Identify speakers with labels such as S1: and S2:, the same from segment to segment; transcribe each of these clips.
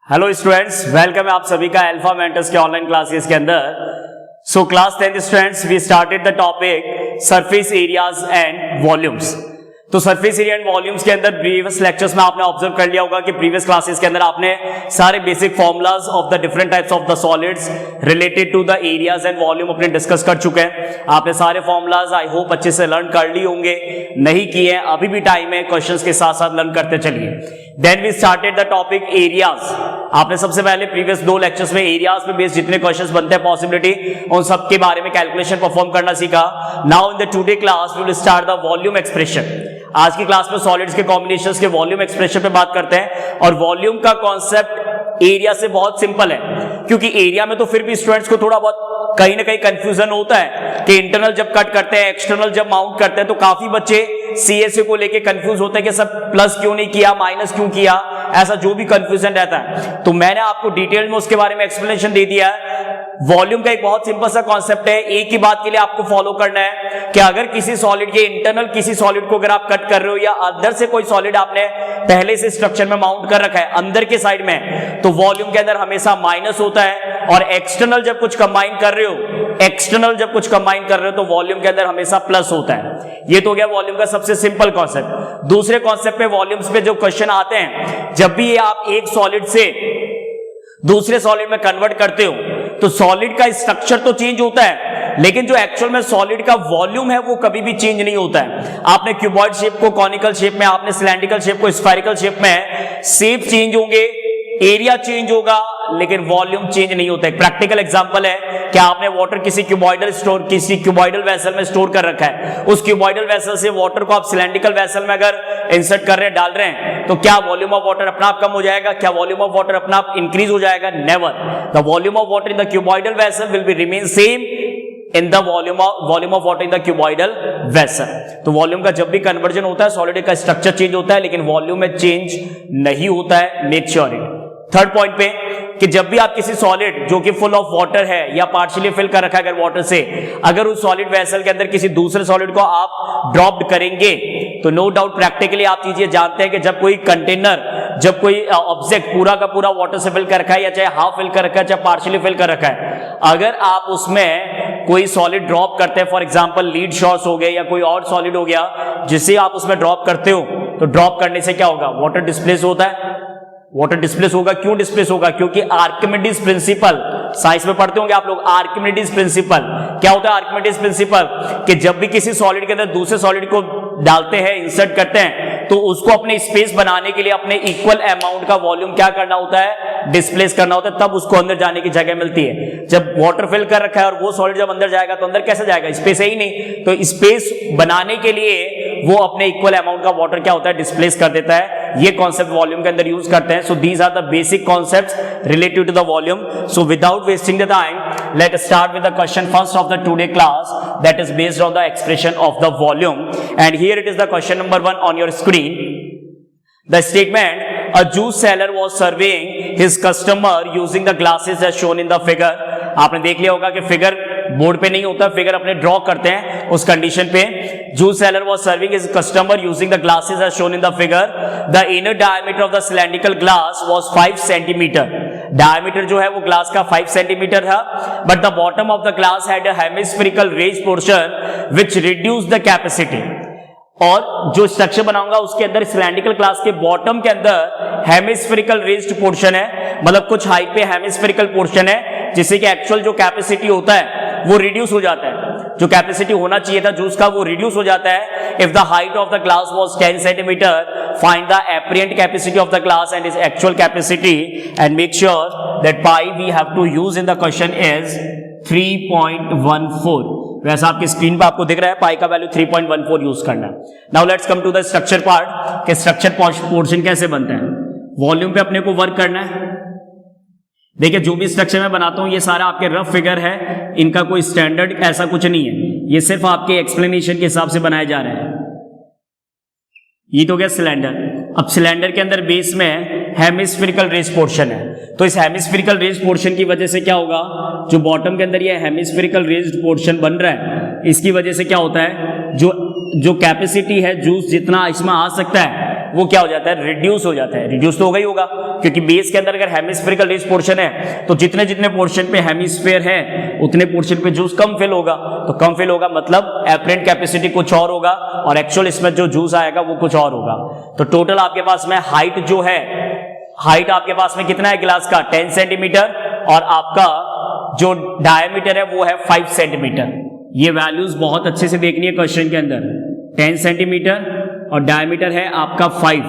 S1: Hello students, welcome है आप सभी का अल्फा मेंटर्स के ऑनलाइन क्लासेस के अंदर। So class 10th students, we started the topic surface areas and volumes. तो सरफेस एरिया एंड वॉल्यूम्स के अंदर प्रीवियस लेक्चर्स में आपने ऑब्जर्व कर लिया होगा कि प्रीवियस क्लासेस के अंदर आपने सारे basic formulas of the different types of the solids related to the areas and volume अपने डिस्कस कर चुके हैं। आपने सारे फॉर्मूलाज आई होप अच्छे से लर्न कर लिए होंगे, नहीं किए हैं अभी भी टाइम है, क्वेश्चंस के साथ साथ लर्न करते चलिए। Then we started the topic areas. आपने सबसे पहले प्रीवियस 2 लेक्चर्स में एरियाज पे बेस्ड जितने क्वेश्चंस बनते हैं पॉसिबिलिटी, उन सब के बारे में कैलकुलेशन परफॉर्म करना सीखा। Now in the today class we will start the volume expression. आज की क्लास में सॉलिड्स के कॉम्बिनेशंस के वॉल्यूम एक्सप्रेशन पे बात करते हैं। और वॉल्यूम का कॉन्सेप्ट एरिया से बहुत सिंपल है, क्योंकि एरिया में तो फिर भी स्टूडेंट्स को थोड़ा बहुत कहीं ना कहीं कंफ्यूजन होता है कि इंटरनल जब कट करते हैं, एक्सटर्नल जब माउंट करते हैं, तो काफी बच्चे सीएसए को लेके कंफ्यूज होते हैं कि सब प्लस क्यों नहीं किया, माइनस क्यों किया, ऐसा जो भी कंफ्यूजन रहता है। तो मैंने आपको डिटेल में उसके बारे में एक्सप्लेनेशन दे दिया है। वॉल्यूम का एक बहुत सिंपल सा कॉन्सेप्ट है, एक ही बात के लिए आपको फॉलो करना है कि अगर किसी सॉलिड के इंटरनल किसी सॉलिड को अगर आप कट कर रहे हो या अंदर से कोई सॉलिड आपने पहले से स्ट्रक्चर में माउंट कर रखा है अंदर के साइड में, तो वॉल्यूम के अंदर हमेशा माइनस होता है। और एक्सटर्नल जब कुछ कंबाइन कर रहे हो, तो वॉल्यूम के अंदर हमेशा प्लस होता है। ये तो गया वॉल्यूम का सबसे सिंपल कॉन्सेप्ट। दूसरे कॉन्सेप्ट पे वॉल्यूम्स पे जो क्वेश्चन आते हैं, जब भी आप एक सॉलिड से दूसरे सॉलिड में कन्वर्ट करते हो तो सॉलिड का स्ट्रक्चर तो चेंज होता है, लेकिन जो एक्चुअल में सॉलिड का वॉल्यूम है वो कभी भी चेंज नहीं होता है। आपने क्यूबॉइड शेप को कॉनिकल शेप में, आपने सिलेंड्रिकल शेप को स्फेरिकल शेप में, शेप चेंज होंगे, एरिया चेंज होगा, लेकिन वॉल्यूम चेंज नहीं होता है। प्रैक्टिकल एग्जांपल है कि आपने वाटर किसी क्यूबॉइडल वेसल में स्टोर कर रखा है। उस क्यूबॉइडल वेसल से वाटर को आप सिलेंड्रिकल वेसल में अगर इंसर्ट कर रहे हैं, डाल रहे हैं, तो क्या वॉल्यूम ऑफ वाटर अपना आप कम हो जाएगा? क्या वॉल्यूम ऑफ वाटर अपना आप इंक्रीज हो जाएगा? Never. The volume of water in the cuboidal vessel will be remain same in the volume of water in the cuboidal vessel. तो वॉल्यूम का जब भी कन्वर्जन होता है, सॉलिड का स्ट्रक्चर चेंज होता है, लेकिन वॉल्यूम में चेंज नहीं होता है। Make sure it. Third point पे कि जब भी आप किसी सॉलिड जो कि फुल ऑफ वाटर है या पार्शियली फिल कर रखा है अगर वाटर से, अगर उस सॉलिड वेसल के अंदर किसी दूसरे सॉलिड को आप ड्रॉप करेंगे, तो नो डाउट प्रैक्टिकली आप चीजें जानते हैं कि जब कोई कंटेनर, जब कोई ऑब्जेक्ट पूरा का पूरा वाटर से फिल कर रखा है, या चाहे हाफ फिल कर रखा है, चाहे पार्शियली फिल कर रखा है, अगर आप उसमें कोई सॉलिड ड्रॉप करते हैं, फॉर एग्जांपल लीड शॉर्ट्स हो गए या कोई और सॉलिड हो गया, जिसे आप उसमें ड्रॉप करते हो, तो ड्रॉप करने से क्या होगा? वाटर डिस्प्लेस होता है। वाटर डिस्प्लेस होगा। क्यों डिस्प्लेस होगा? क्योंकि आर्किमिडीज प्रिंसिपल, साइंस में पढ़ते होंगे आप लोग, आर्किमिडीज प्रिंसिपल। क्या होता है आर्किमिडीज प्रिंसिपल? कि जब भी किसी सॉलिड के अंदर दूसरे सॉलिड को डालते हैं, इंसर्ट करते हैं, तो उसको अपने स्पेस बनाने के लिए अपने इक्वल अमाउंट का वॉल्यूम क्या करना होता है? डिस्प्लेस करना होता है, तब उसको अंदर जाने की जगह मिलती है। जब वाटर फिल कर रखा है और वो सॉलिड जब अंदर जाएगा, तो अंदर कैसे जाएगा? स्पेस है ही नहीं। तो स्पेस बनाने के लिए वो अपने इक्वल अमाउंट का वाटर क्या होता है? डिस्प्लेस कर देता है। ये कॉन्सेप्ट वॉल्यूम के अंदर यूज करते हैं। So these are the basic concepts related to the volume. So without wasting the time, let us start with the question first of the today class, that is based on the expression of the volume. And here it is the question number 1 on your screen. The statement, a juice seller was serving his customer using the glasses as shown in the figure. आपने देख लिया होगा कि figure board पे नहीं होता, figure अपने draw करते हैं उस कंडीशन पे। Juice seller was serving his customer using the glasses as shown in the figure. The inner diameter of the cylindrical glass was 5 centimeter. Diameter जो है वो ग्लास का 5 सेंटीमीटर था, but the bottom of the glass had a hemispherical raised portion which reduced the capacity. और जो structure बनाऊंगा उसके अंदर सिलेंड्रिकल ग्लास के बॉटम के अंदर हेमिस्फेरिकल रेज्ड पोर्शन है, मतलब कुछ हाइट पे हेमिस्फेरिकल पोर्शन है, जिससे कि एक्चुअल जो कैपेसिटी होता है वो रिड्यूस हो जाता है। जो कैपेसिटी होना चाहिए था जूस का वो रिड्यूस हो जाता है। If the height of the glass was 10 centimetre, find the apparent capacity of the glass and its actual capacity and make sure that pi we have to use in the question is 3.14। वैसा आपकी screen पे आपको दिख रहा है, पाई का value 3.14 use करना है। Now let's come to the structure part कि स्ट्रक्चर पोर्शन कैसे बनता है। वॉल्यूम पे अपने को वर्क करना है। देखिए, जो भी स्ट्रक्चर मैं बनाता हूं ये सारा आपके रफ फिगर है, इनका कोई स्टैंडर्ड ऐसा कुछ नहीं है, ये सिर्फ आपके एक्सप्लेनेशन के हिसाब से बनाए जा रहे हैं। ये तो गया सिलेंडर। अब सिलेंडर के अंदर बेस में हेमिस्फेरिकल रेज पोर्शन है, तो इस हेमिस्फेरिकल रेज पोर्शन की वजह से क्या होगा? जो बॉटम के अंदर ये हेमिस्फेरिकल रेज्ड पोर्शन बन रहा है, इसकी वजह से क्या होता है? जो कैपेसिटी है जूस जितना इसमें आ सकता है, वो क्या हो जाता है, रिड्यूस हो जाता है। रिड्यूस तो होगा ही होगा, क्योंकि बेस के अंदर अगर हेमिस्फेरिकल रेज पोर्शन है तो जितने जितने पोर्शन पे हेमिस्फेयर है उतने पोर्शन पे जूस कम फिल होगा, तो कम फिल होगा मतलब एपरेंट कैपेसिटी कुछ और होगा और एक्चुअल इसमें जो जूस आएगा वो कुछ और होगा। तो टोटल आपके पास में हाइट जो है, हाइट आपके पास में कितना है ग्लास का, 10 सेंटीमीटर, और आपका जो डायमीटर है वो है 5 सेंटीमीटर। ये वैल्यूज बहुत अच्छे से देखनी है क्वेश्चन के अंदर। 10 सेंटीमीटर और डायमीटर है आपका 5,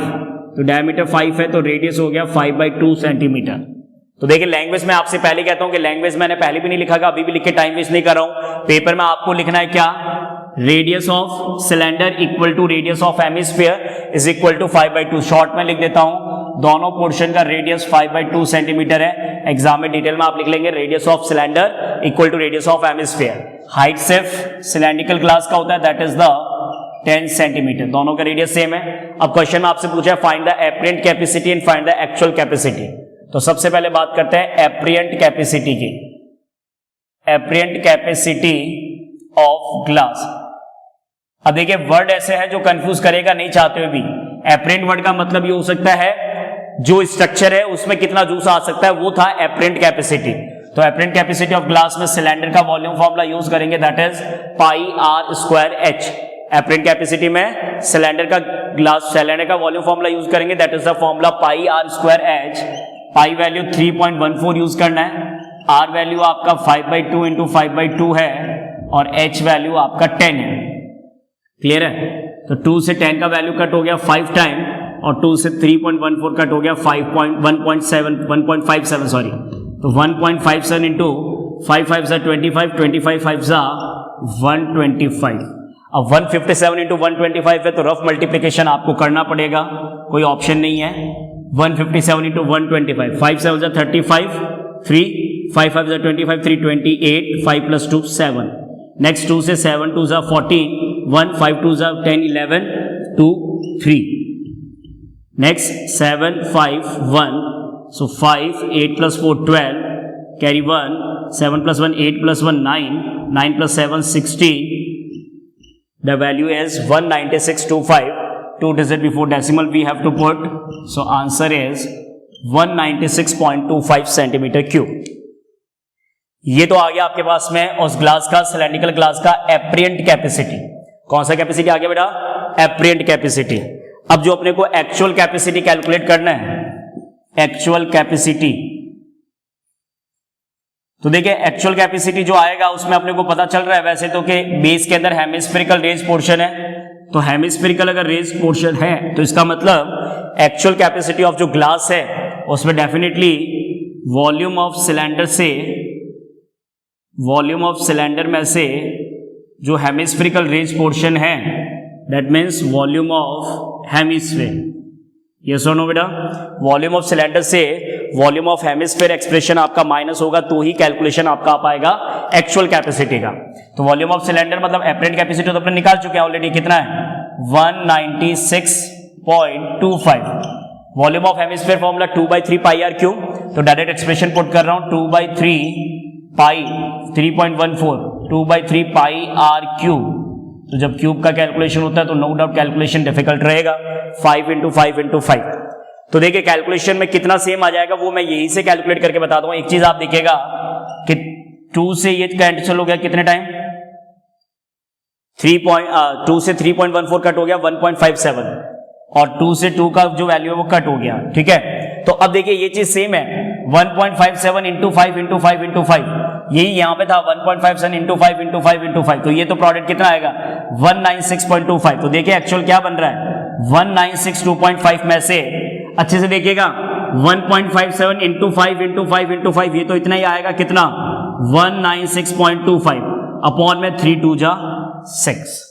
S1: तो डायमीटर 5 है तो रेडियस हो गया 5/2 सेंटीमीटर। तो देखिए लैंग्वेज में आपसे पहले कहता हूं कि लैंग्वेज मैंने पहले भी नहीं लिखा, अभी भी लिख के टाइम वेस्ट नहीं कर रहा हूं। पेपर में आपको लिखना है क्या, radius of cylinder equal to radius of hemisphere is equal to 5/2। Short में लिख देता हूं, दोनों पोर्शन का रेडियस 5/2 सेंटीमीटर है। एग्जाम में डिटेल में आप लिख लेंगे radius of cylinder equal to radius of hemisphere. Height सिर्फ सिलेंड्रिकल ग्लास का होता है, दैट इज द 10 सेंटीमीटर, दोनों का रेडियस सेम है। अब क्वेश्चन में आपसे पूछा है find the apparent capacity and find the actual capacity. तो सबसे पहले बात करते हैं एपरेंट कैपेसिटी की। Apparent capacity of glass. अब देखिए वर्ड ऐसे है जो कंफ्यूज करेगा नहीं चाहते हुए भी। एपरेंट वर्ड का मतलब ये हो सकता है जो स्ट्रक्चर है उसमें कितना जूस आ सकता है, वो था एपरेंट कैपेसिटी। तो एपरेंट कैपेसिटी ऑफ ग्लास में सिलेंडर का वॉल्यूम फॉर्मूला यूज करेंगे, that is πr²h। Apparent capacity में सिलेंडर का ग्लास सिलेंडर का वॉल्यूम फॉर्मूला यूज करेंगे, that is the formula πr²h। Pi value 3.14 use करना है, आर वैल्यू आपका 5/2 इंटू 5/2 है और h वैल्यू आपका 10 है। क्लियर है? तो 2 से 10 का वैल्यू कट हो गया 5 टाइम और 2 से 3.14 कट हो गया 1.57 सॉरी। तो 1.57 इंटू 5 5 सा 25, 25 5 सा 125। अब 157 इंटू 125 है तो रफ मल्टीप्लीकेशन आपको करना पड़ेगा, कोई ऑप्शन नहीं है। 157 इंटू 125, 5 7 सा 35, 3 5 5 सा 25, 3 28, 5 + 2 7। नेक्स्ट 2 से 7 2 सा 14, 1 5 2 सा 10 11, 2 3। Next 7 5 1, so 5 8 + 4 12, carry 1, 7 + 1 8 + 1 9, 9 + 7 16. The value is 196.25. 2 digit before decimal we have to put. So answer is 196.25 centimetre cube. ये तो आ गया आपके पास में उस ग्लास का, सिलेंड्रिकल ग्लास का एपरेंट कैपेसिटी। कौन सा कैपेसिटी आ गया बेटा? Apparent capacity. अब जो अपने को एक्चुअल कैपेसिटी कैलकुलेट करना है, एक्चुअल कैपेसिटी, तो देखिए एक्चुअल कैपेसिटी जो आएगा उसमें अपने को पता चल रहा है वैसे तो कि बेस के अंदर हेमिस्फेरिकल रेज पोर्शन है, तो हेमिस्फेरिकल अगर रेज पोर्शन है तो इसका मतलब एक्चुअल कैपेसिटी ऑफ जो ग्लास है उसमें डेफिनेटली वॉल्यूम ऑफ सिलेंडर से, वॉल्यूम ऑफ सिलेंडर में से जो हेमिस्फेरिकल रेज पोर्शन है that means volume of hemisphere. Yes और नो बेटा? वॉल्यूम ऑफ सिलेंडर से वॉल्यूम ऑफ हेमिस्फेयर एक्सप्रेशन आपका माइनस होगा तो ही कैलकुलेशन आपका आ पाएगा एक्चुअल कैपेसिटी का। तो वॉल्यूम ऑफ सिलेंडर मतलब एपरेंट कैपेसिटी तो अपने निकाल चुके हैं ऑलरेडी, कितना है 196.25। Volume of hemisphere formula 2/3 πr3, तो डायरेक्ट एक्सप्रेशन पुट कर रहा हूं 2/3 पाई 3.14 2/3 πr3। तो जब क्यूब का कैलकुलेशन होता है तो नो डाउट कैलकुलेशन डिफिकल्ट रहेगा। 5 × 5 × 5। तो देखिए कैलकुलेशन में कितना सेम आ जाएगा वो मैं यही से कैलकुलेट करके बता दूंगा। एक चीज आप देखिएगा कि 2 से ये कैंसिल हो गया कितने टाइम, 2 से 3.14 कट हो गया 1.57 और 2 से 2 का जो वैल्यू है वो कट हो गया। ठीक है, तो अब देखिए ये चीज सेम है 1.57 × 5 × 5 × 5, यही यहां पे था 1.57 × 5 × 5 × 5, तो ये तो प्रोडक्ट कितना आएगा 196.25। तो देखिए एक्चुअल क्या बन रहा है 196.25 में से अच्छे से देखिएगा 1.57 × 5 × 5 × 5 ये तो इतना ही आएगा, कितना 196.25 अपॉन में 3 2 जा 6।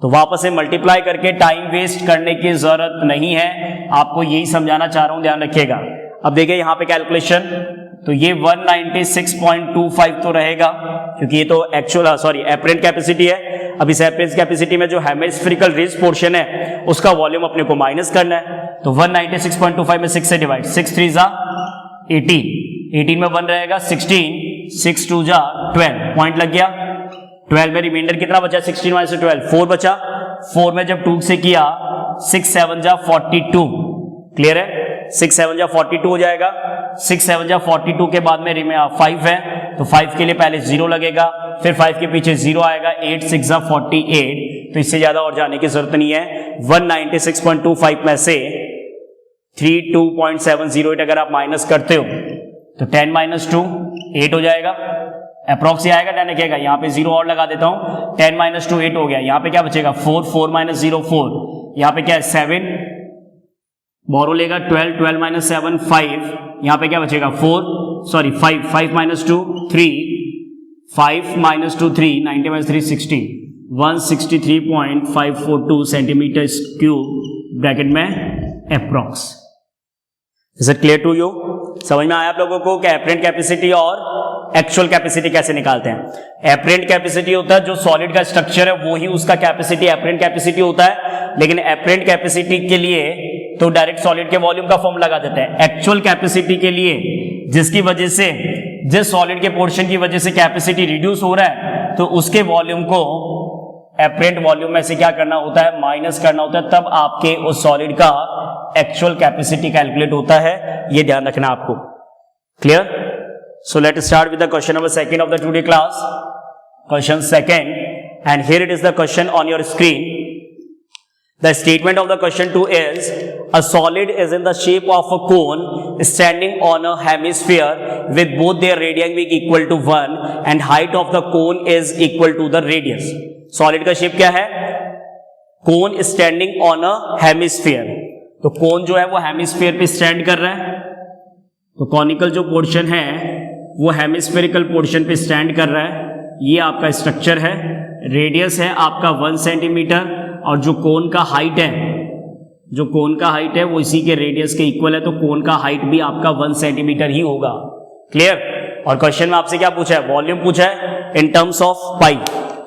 S1: तो वापस से मल्टीप्लाई करके टाइम वेस्ट करने की जरूरत नहीं है, आपको यही समझाना चाह रहा हूं, ध्यान रखिएगा। अब देखिए यहां पे कैलकुलेशन, तो ये 196.25 तो रहेगा क्योंकि ये तो एक्चुअल सॉरी एपरेंट कैपेसिटी है। अब इस एपरेंट कैपेसिटी में जो हेमिस्फेरिकल रेज पोर्शन है उसका वॉल्यूम अपने को माइनस करना है, तो 196.25 में 6 से डिवाइड, 6 3 जा 18, 18 में 1 रहेगा 16, 6 2 जा 12, पॉइंट लग गया। 12 में रिमाइंडर कितना बचा 16 - 12 4 बचा, 4 में जब 2 से किया 6 7 जा 42, क्लियर है, 6 7 जा 42 हो जाएगा। 6 7 जा 42 के बाद में 5 है, तो 5 के लिए पहले 0 लगेगा, फिर 5 के पीछे 0 आएगा, 8 6 जा 48, तो इससे ज्यादा और जाने की जरूरत नहीं है। 196.25 में से 32.708 अगर आप माइनस करते हो तो 10 - 2 8 हो जाएगा, अप्रॉक्स ही आएगा, 10 लिखेगा, यहाँ पे 0 और लगा देता हूं, 10 - 2 8 हो गया। यहाँ पे क्या बचेगा 4 4 - 0 4, यहाँ पे क्या है 7, बोरो लेगा 12 12 - 7 5, यहाँ पे क्या बचेगा 5 5 - 2 3, 5 - 2 3, 90 - 3 60, 163.542 सेंटीमीटर क्यूब ब्रैकेट में approx. Is it clear to you? समझ में आया आप लोगों को कि एपरेंट कैपेसिटी और एक्चुअल कैपेसिटी कैसे निकालते हैं? एपरेंट कैपेसिटी होता है जो सॉलिड का स्ट्रक्चर है वो ही उसका कैपेसिटी एपरेंट कैपेसिटी होता है, लेकिन एपरेंट कैपेसिटी के लिए तो डायरेक्ट सॉलिड के वॉल्यूम का फॉर्म लगा देते हैं। एक्चुअल कैपेसिटी के लिए जिसकी वजह से जिस सॉलिड के पोर्शन की वजह से कैपेसिटी रिड्यूस हो रहा है तो उसके वॉल्यूम को एपरेंट वॉल्यूम में से क्या करना होता है, माइनस करना होता है, तब आपके उस सॉलिड का एक्चुअल कैपेसिटी कैलकुलेट होता है। ये ध्यान रखना आपको, clear? So let start with the question number 2 of the today class, question 2, and here it is the question on your screen. The statement of the question 2 is, a solid is in the shape of a cone standing on a hemisphere with both their radii being equal to 1 and height of the cone is equal to the radius. Solid का shape क्या है? Cone standing on a hemisphere. तो cone जो है वो hemisphere पे stand कर रहा है, तो कॉनिकल जो पोर्शन है वो हेमिस्फेरिकल पोर्शन पे स्टैंड कर रहा है। ये आपका स्ट्रक्चर है, रेडियस है आपका 1 सेंटीमीटर, और जो कोन का हाइट है वो इसी के रेडियस के इक्वल है, तो कोन का हाइट भी आपका 1 सेंटीमीटर ही होगा, क्लियर? और क्वेश्चन में आपसे क्या पूछा है? वॉल्यूम पूछा है इन टर्म्स ऑफ पाई।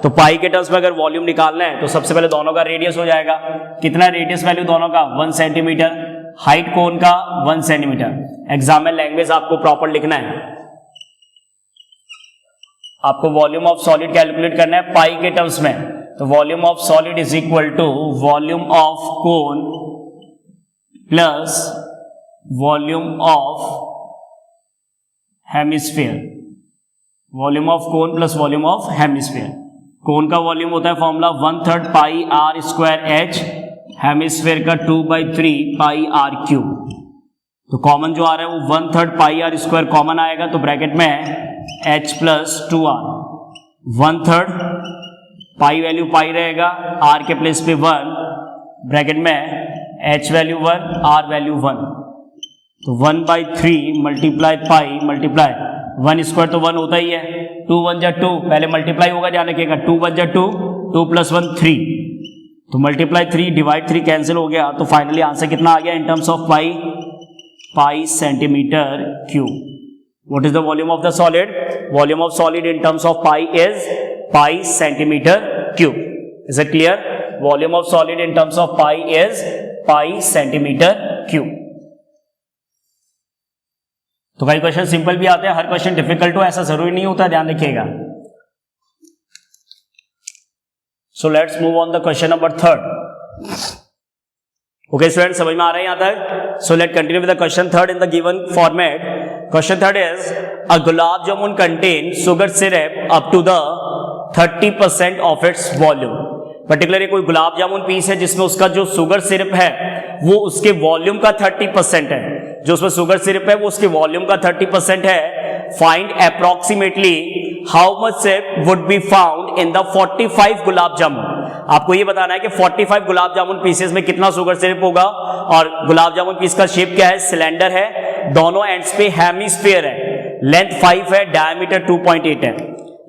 S1: तो पाई के टर्म्स में अगर वॉल्यूम निकालना है तो सबसे पहले दोनों का रेडियस हो जाएगा। कितना रेडियस वैल्यू दोनों का? 1 सेंटीमीटर, हाइट कोन का 1 सेंटीमीटर। एग्जाम में लैंग्वेज आपको प्रॉपर लिखना है, आपको वॉल्यूम ऑफ सॉलिड कैलकुलेट करना है पाई के टर्म्स में। तो volume of solid is equal to volume of cone plus volume of hemisphere, volume of cone plus volume of hemisphere. Cone का वॉल्यूम होता है formula 1/3 pi are square h, hemisphere का 2/3 pi are cube. तो common जो आ रहा है वो 1/3 पाई आर स्क्वायर कॉमन आएगा, तो ब्रैकेट में h plus 2r, 1/3 pi value pi रहेगा, r के प्लेस पे 1, ब्रैकेट में h वैल्यू 1, r वैल्यू 1, तो 1/3 मल्टीप्लाई पाई मल्टीप्लाई 1 स्क्वायर तो 1 होता ही है, 2 1 जा 2, पहले मल्टीप्लाई होगा, ध्यान रखिएगा, 2 1 जा 2, 2 + 1 3, तो मल्टीप्लाई 3 डिवाइड 3 कैंसिल हो गया, तो फाइनली आंसर कितना आ गया in terms of pi centimetre cube. What is the volume of the solid? Volume of solid in terms of pi is pi centimeter cube. Is it clear? Volume of solid in terms of pi is pi centimeter cube. तो कई question simple भी आते हैं, हर question difficult हो ऐसा जरूरी नहीं होता, ध्यान रखिएगा. So let's move on the question number 3. Okay students, समझ में आ रहा है यहाँ तक? So let's continue with the question 3 in the given format. Question 3 is, a gulab jamun contains sugar syrup up to the 30% of its volume. Particularly कोई गुलाब jamun piece है जिसमें उसका जो शुगर सिरप है वो उसके वॉल्यूम का 30% है, जो उसमें शुगर सिरप है वो उसके वॉल्यूम का 30% है. Find approximately how much syrup would be found in the 45 gulab जामुन. आपको ये बताना है कि 45 गुलाब जामुन पीसेस में कितना शुगर सिरप होगा. और गुलाब जामुन पीस का शेप क्या है? सिलेंडर है, दोनों एंड्स पे हेमिस्फीयर है, लेंथ 5 है, डायमीटर 2.8 है.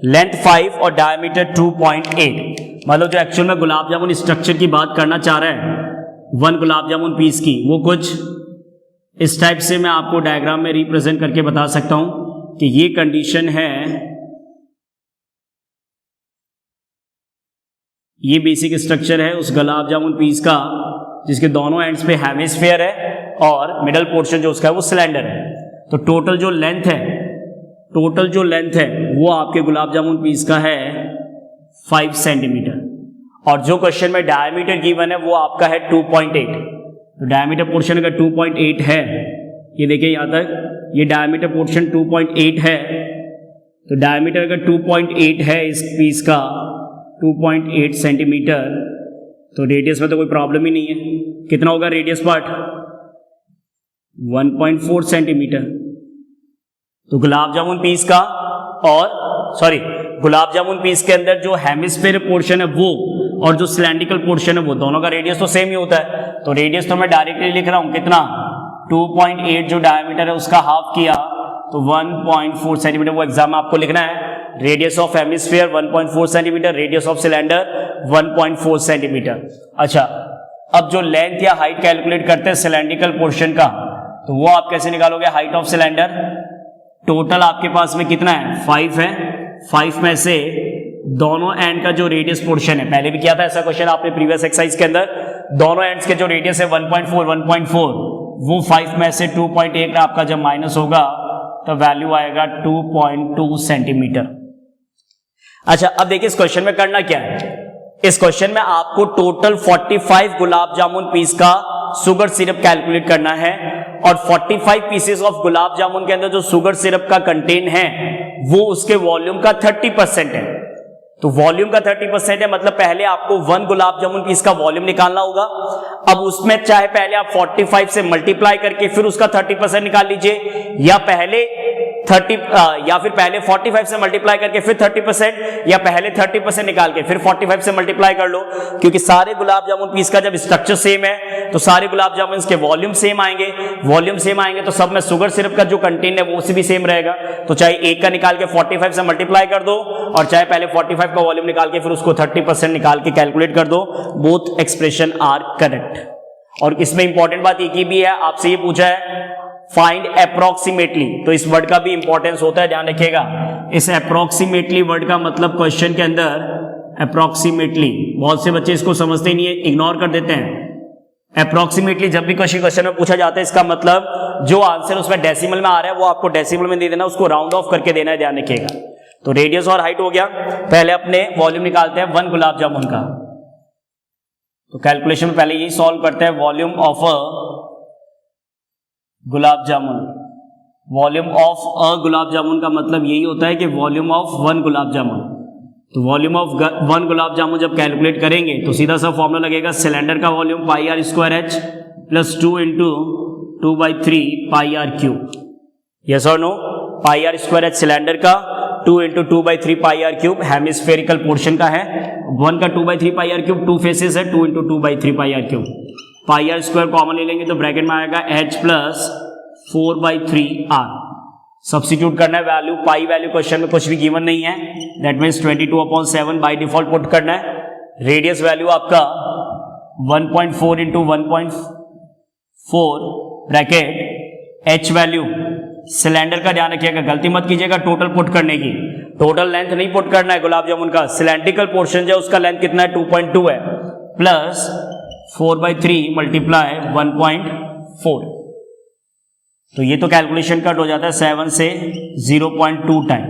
S1: लेंथ 5 और डायमीटर 2.8. मतलब जो एक्चुअल में गुलाब जामुन स्ट्रक्चर की बात करना चाह रहा है 1 गुलाब जामुन पीस की, वो कुछ इस टाइप से मैं आपको डायग्राम में रिप्रेजेंट करके बता सकता हूं कि ये कंडीशन है, ये बेसिक स्ट्रक्चर है उस गुलाब जामुन पीस का जिसके दोनों एंड्स पे हेमिस्फीयर है और मिडल पोर्शन जो उसका है वो सिलेंडर है. तो टोटल जो लेंथ है वो आपके गुलाब जामुन पीस का है 5 सेंटीमीटर. और जो क्वेश्चन में डायमीटर गिवन है वो आपका है 2.8। तो डायमीटर पोर्शन अगर 2.8 है, ये देखिए यहां तक ये डायमीटर पोर्शन 2.8 है, तो डायमीटर अगर 2.8 है इस पीस का 2.8 सेंटीमीटर, तो रेडियस में तो कोई प्रॉब्लम ही नहीं है। कितना होगा रेडियस पार्ट? 1.4 सेंटीमीटर। तो गुलाब जामुन पीस का गुलाब जामुन पीस के अंदर जो हेमिस्फीयर पोर्शन है वो और जो सिलेंड्रिकल पोर्शन है वो दोनों का रेडियस तो सेम ही होता है। तो रेडियस तो मैं डायरेक्टली लिख रहा हूं, कितना? 2.8 जो डायमीटर है उसका हाफ किया तो 1.4 सेंटीमीटर, वो एग्जाम में आपको लिखना है। Radius of hemisphere 1.4 centimetre, radius of cylinder 1.4 centimetre. अच्छा, अब जो लेंथ या हाइट कैलकुलेट करते हैं सिलेंड्रिकल पोर्शन का, तो वो आप कैसे निकालोगे? हाइट ऑफ सिलेंडर टोटल आपके पास में कितना है? 5 है। 5 में से दोनों एंड का जो रेडियस पोर्शन है, पहले भी किया था ऐसा क्वेश्चन आपने प्रीवियस एक्सरसाइज के अंदर, दोनों एंड्स के जो रेडियस है 1.4 वो 5 में से 2.8 आपका जब माइनस होगा तो वैल्यू आएगा 2.2 सेंटीमीटर। अच्छा, अब देखिए इस क्वेश्चन में करना क्या है। इस क्वेश्चन में आपको टोटल 45 गुलाब जामुन पीस का शुगर सिरप कैलकुलेट करना है और 45 पीसेस ऑफ गुलाब जामुन के अंदर जो शुगर सिरप का कंटेन है वो उसके वॉल्यूम का 30% है। तो वॉल्यूम का 30% है, मतलब पहले आपको 1 गुलाब जामुन पीस का वॉल्यूम निकालना होगा। अब उसमें चाहे पहले आप 45 से मल्टीप्लाई करके फिर उसका 30% निकाल लीजिए, या फिर पहले 45 से मल्टीप्लाई करके फिर 30%, या पहले 30% निकाल के फिर 45 से मल्टीप्लाई कर लो, क्योंकि सारे गुलाब जामुन पीस का जब स्ट्रक्चर सेम है तो सारे गुलाब जामुन के वॉल्यूम सेम आएंगे। वॉल्यूम सेम आएंगे तो सब में शुगर सिरप का जो कंटेंट है वो भी सेम रहेगा। तो चाहे एक का निकाल के 45 से मल्टीप्लाई कर दो और चाहे पहले 45 का वॉल्यूम निकाल के फिर उसको 30% निकाल के कैलकुलेट कर दो, बोथ एक्सप्रेशन आर करेक्ट। और इसमें इंपॉर्टेंट बात एक ही भी है, आपसे ये पूछा है फाइंड अप्रोक्सीमेटली, तो इस वर्ड का भी इंपॉर्टेंस होता है, ध्यान रखिएगा। इस अप्रोक्सीमेटली वर्ड का मतलब क्वेश्चन के अंदर अप्रोक्सीमेटली, बहुत से बच्चे इसको समझते ही नहीं है, इग्नोर कर देते हैं। अप्रोक्सीमेटली जब भी क्वेश्चन में पूछा जाता है, इसका मतलब जो आंसर उसमें डेसिमल में आ रहा है वो आपको डेसिमल में दे देना, उसको राउंड ऑफ करके देना है, ध्यान रखिएगा। तो रेडियस और हाइट हो गया। पहले अपने वॉल्यूम निकालते हैं 1 गुलाब जामुन का। तो कैलकुलेशन में पहले यही सॉल्व करते हैं, volume of a gulab jamun. Volume of a gulab jamun का मतलब यही होता है कि वॉल्यूम ऑफ 1 गुलाब जामुन। तो वॉल्यूम ऑफ 1 गुलाब जामुन जब कैलकुलेट करेंगे तो सीधा सा फॉर्मूला लगेगा, सिलेंडर का volume pi are square h plus 2 into 2/3 pi are cube. Yes और no? Pi are square h cylinder का, 2 into 2/3 pi are cube hemispherical portion का है। 1 का 2/3 पाई आर क्यूब 2 फेसेस है, 2 into 2/3 pi are cube. Pi are square common ले लेंगे तो bracket में आएगा h प्लस 4/3r। सब्स्टिट्यूट करना है वैल्यू, पाई वैल्यू क्वेश्चन में कुछ भी गिवन नहीं है, that means 22/7 by default put करना है। रेडियस वैल्यू आपका 1.4 into 1.4 bracket, h value cylinder का ध्यान रखिएगा, गलती मत कीजिएगा टोटल पुट करने की, टोटल लेंथ नहीं पुट करना है गुलाब जामुन का, सिलेंड्रिकल पोर्शन जो उसका लेंथ कितना है 2.2 है, प्लस 4/3 मल्टीप्लाई 1.4। तो ये तो कैलकुलेशन कट हो जाता है 7 से 0.2 टाइम।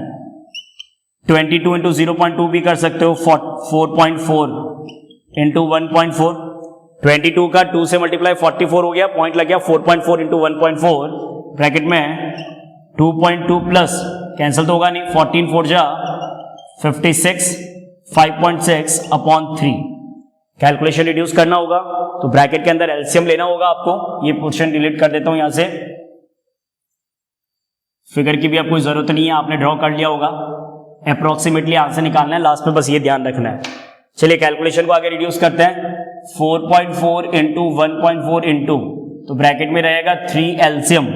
S1: 22 इंटू 0.2 भी कर सकते हो, 4.4 इंटू 1.4। 22 का 2 से मल्टीप्लाई 44 हो गया, पॉइंट लग गया 4.4 इंटू 1.4 ब्रैकेट में 2.2 प्लस कैंसिल तो होगा नहीं, 14 4 जा 56, 5.6 अपॉन 3। कैलकुलेशन रिड्यूस करना होगा तो ब्रैकेट के अंदर एलसीएम लेना होगा आपको। ये पोर्शन डिलीट कर देता हूं यहां से, फिगर की भी आपको जरूरत नहीं है, आपने ड्रॉ कर लिया होगा। अप्रोक्सीमेटली आंसर निकालना है, लास्ट में बस ये ध्यान रखना है। चलिए कैलकुलेशन को आगे रिड्यूस करते हैं। 4.4 इंटू 1.4 इंटू, तो ब्रैकेट में रहेगा 3 एलसीएम,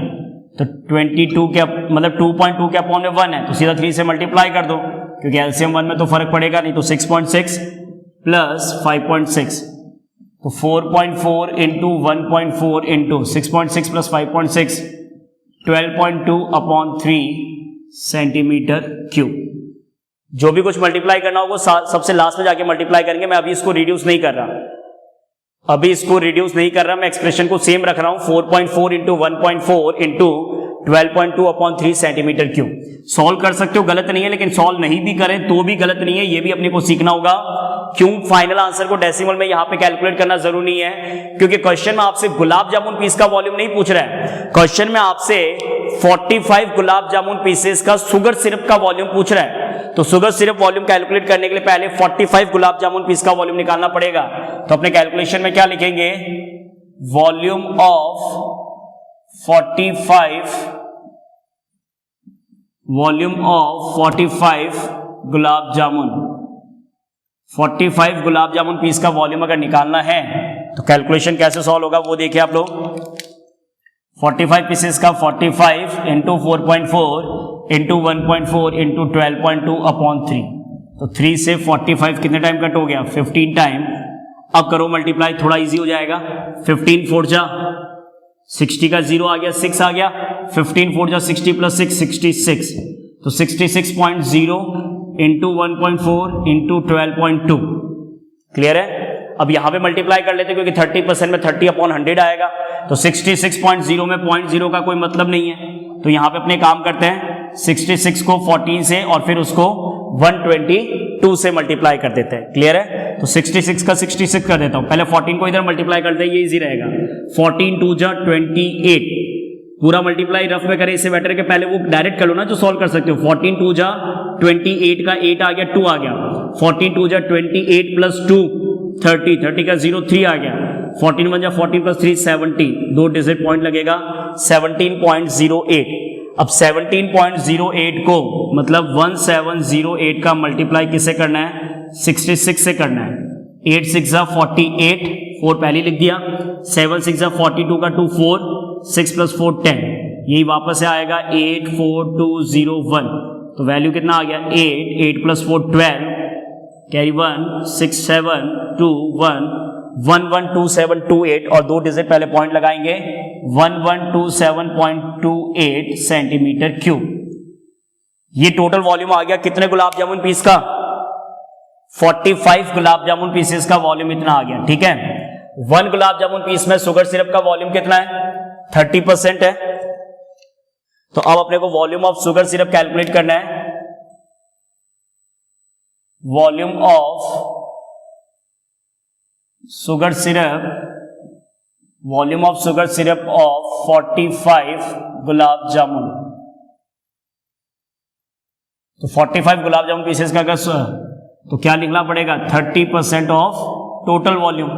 S1: तो 22 के मतलब 2.2 के अपॉन में 1 है तो सीधा 3 से मल्टीप्लाई कर दो, क्योंकि एलसीएम 1 में तो फर्क पड़ेगा नहीं। तो 6.6 प्लस 5.6, तो 4.4 into 1.4 into 6.6 plus 5.6 12.2 upon 3 centimetre cube. जो भी कुछ मल्टीप्लाई करना होगा सबसे लास्ट में जाके मल्टीप्लाई करेंगे। मैं अभी इसको रिड्यूस नहीं कर रहा, मैं एक्सप्रेशन को सेम रख रहा हूं। 4.4 into 1.4 into 12.2 upon 3 centimetre cube. Solve कर सकते हो, गलत नहीं है, लेकिन सॉल्व नहीं भी करें तो भी गलत नहीं है, ये भी अपने को सीखना होगा। क्यों फाइनल आंसर को डेसिमल में यहां पे कैलकुलेट करना जरूरी नहीं है, क्योंकि क्वेश्चन में आपसे गुलाब जामुन पीस का वॉल्यूम नहीं पूछ रहा है, क्वेश्चन में आपसे 45 गुलाब जामुन पीसेस का शुगर सिरप का वॉल्यूम पूछ रहा है। तो शुगर सिरप वॉल्यूम कैलकुलेट करने के लिए पहले 45 गुलाब जामुन पीस का वॉल्यूम निकालना पड़ेगा। तो अपने कैलकुलेशन में क्या लिखेंगे, volume of 45 gulab jamun, 45 gulab jamun piece का वॉल्यूम अगर निकालना है तो कैलकुलेशन कैसे सॉल्व होगा वो देखिए आप लोग। 45 पीसेस का 45 इंटू 4.4 इंटू 1.4 इंटू 12.2 अपॉन 3, तो 3 से 45 कितने टाइम कट हो गया, 15 टाइम। अब करो मल्टीप्लाई, थोड़ा इजी हो जाएगा। 15 4 जा 60 का 0 आ गया, 6 आ गया, 15 4 जा 60 प्लस 6 66, तो 66.0 इंटू 1.4 इंटू 12.2। क्लियर है। अब यहां पे मल्टीप्लाई कर लेते क्योंकि 30% में 30 अपॉन 100 आएगा, तो 66.0 में 0.0 का कोई मतलब नहीं है, तो यहां पे अपने काम करते हैं 66 को 14 से और फिर उसको 122 से मल्टीप्लाई कर देते हैं। क्लियर है। तो 66 का 66 कर देता हूं, पहले 14 को इधर मल्टीप्लाई करते हैं, ये इजी रहेगा। 14 2 जा 28, पूरा मल्टीप्लाई रफ में करें इससे बेटर है कि पहले वो डायरेक्ट कर लो ना जो सॉल्व कर सकते हो। 14 2 जा 28 का 8 आ गया, 2 आ गया, 14 2 जा 28 प्लस 2 30, 30 का 0 3 आ गया, 14 1 जा 14 प्लस 3 70, 2 डिजिट पॉइंट लगेगा 17.08। अब 17.08 को मतलब 1708 का मल्टीप्लाई किससे करना है, 66 से करना है। 8 6 जा 48, 4 पहले लिख दिया, 7 6 जा 42 का 2 4, 6 प्लस 4 10, यही वापस से आएगा 8 4 2 0 1, तो वैल्यू कितना आ गया 8 प्लस 4 12, कैरी 1 6 7 2 1 112728 और 2 डिजिट पहले पॉइंट लगाएंगे 1127.28 सेंटीमीटर क्यूब। ये टोटल वॉल्यूम आ गया कितने गुलाब जामुन पीस का, 45 गुलाब जामुन पीसेस का वॉल्यूम इतना आ गया। ठीक है। 1 गुलाब जामुन पीस में शुगर सिरप का वॉल्यूम कितना है, 30% है। तो अब अपने को volume of sugar syrup calculate करना है। Volume of sugar syrup, volume of sugar syrup of 45 gulab जामुन, तो 45 गुलाब जामुन पीसेस का अगर तो क्या लिखना पड़ेगा, 30% of total volume.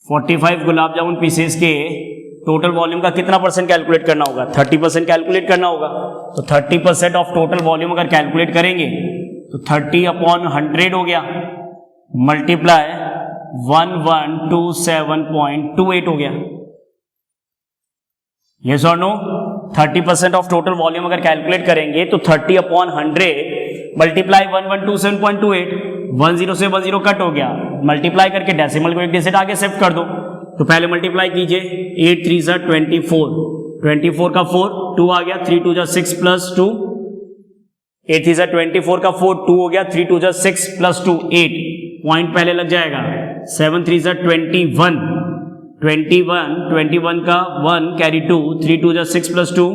S1: 45 gulab jamun pieces के टोटल वॉल्यूम का कितना परसेंट कैलकुलेट करना होगा, 30% कैलकुलेट करना होगा। तो 30% ऑफ टोटल वॉल्यूम अगर कैलकुलेट करेंगे तो 30 अपॉन 100 हो गया, मल्टीप्लाई 1127.28 हो गया। यस और नो। 30% ऑफ टोटल वॉल्यूम अगर कैलकुलेट करेंगे तो 30 अपॉन 100 मल्टीप्लाई 1127.28, 10 से 10 कट हो गया, मल्टीप्लाई करके डेसिमल को एक डिजिट आगे शिफ्ट कर दो। तो पहले मल्टीप्लाई कीजिए, 8 3 जा 24, 24 का 4 2 आ गया, 3 2 जा 6 प्लस 2, 8 3 जा 24 का 4 2 हो गया, 3 2 जा 6 प्लस 2 8, पॉइंट पहले लग जाएगा। 7 3 जा 21, 21 का 1 कैरी 2, 3 2 जा 6 प्लस 2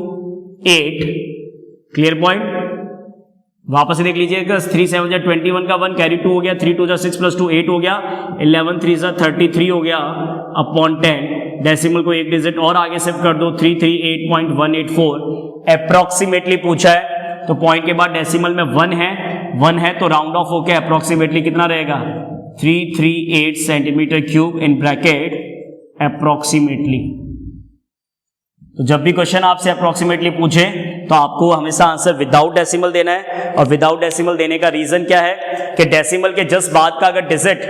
S1: 8, क्लियर पॉइंट। वापस से देख लीजिएगा, 3 7 जा 21 का 1 कैरी 2 हो गया, 3 2 जा 6 प्लस 2 8 हो गया, 11 3 जा 33 हो गया अपॉन 10, डेसिमल को एक डिजिट और आगे शिफ्ट कर दो, 338.184 अप्रोक्सीमेटली पूछा है। तो पॉइंट के बाद डेसिमल में 1 है तो राउंड ऑफ होके अप्रोक्सीमेटली कितना रहेगा, 338 centimetre cube in bracket approximately. तो जब भी क्वेश्चन आपसे अप्रोक्सीमेटली पूछे तो आपको हमेशा आंसर विदाउट डेसिमल देना है। और विदाउट डेसिमल देने का रीजन क्या है कि डेसिमल के जस्ट बाद का अगर डिजिट,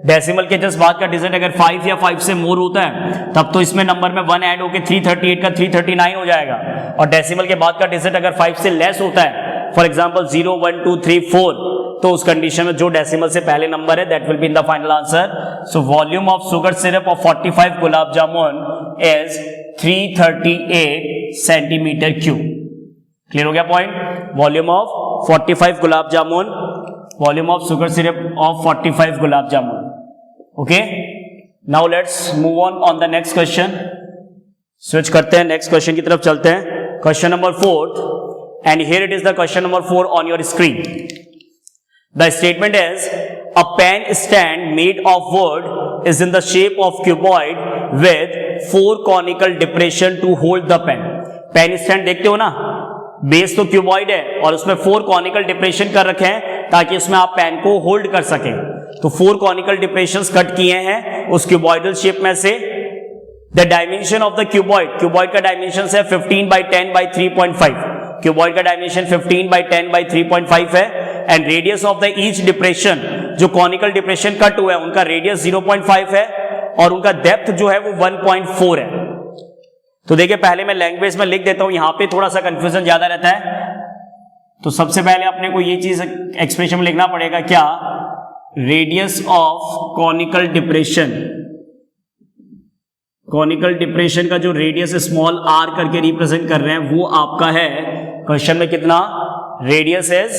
S1: डेसिमल के जस्ट बाद का डिजिट अगर 5 या 5 से मोर होता है तब तो इसमें नंबर में 1 ऐड होकर 338 का 339 हो जाएगा। और डेसिमल के बाद का डिजिट अगर 5 से लेस होता है, फॉर एग्जांपल 0 1 2 3 4, तो उस कंडीशन में जो डेसिमल से पहले नंबर है that will be in the final answer. So volume of sugar syrup of 45 gulab jamun is 338 centimetre cube. Clear हो गया point. Volume of 45 gulab jamun, volume of sugar syrup of 45 gulab jamun. Okay, now let's move on the next question. Switch करते हैं, next question की तरफ चलते हैं। Question number 4, and here it is the question number 4 on your screen. The statement is a pen stand made of wood is in the shape of cuboid with 4 conical depression to hold the pen. Pen stand देखते हो ना, base तो cuboid है और उसमें 4 conical depression कर रखे हैं ताकि उसमें आप पेन को होल्ड कर सकें। तो 4 कॉनिकल डिप्रेशंस कट किए हैं उस क्यूबॉइडल शेप में से। The dimension of the cuboid, cuboid का डायमेंशन है 15 by 10 by 3.5। क्यूबॉइड का डायमेंशन 15 by 10 by 3.5 है। And radius of the each depression, जो कॉनिकल डिप्रेशन कट हुआ है उनका रेडियस 0.5 है और उनका डेप्थ जो है वो 1.4 है। तो देखिए पहले मैं लैंग्वेज में लिख देता हूं, यहां पे थोड़ा सा कंफ्यूजन ज्यादा रहता है। तो सबसे पहले अपने को ये चीज एक्सप्रेशन में लिखना पड़ेगा, क्या? Radius of conical depression, conical depression का जो रेडियस स्मॉल r करके रिप्रेजेंट कर रहे हैं वो आपका है क्वेश्चन में कितना? Radius is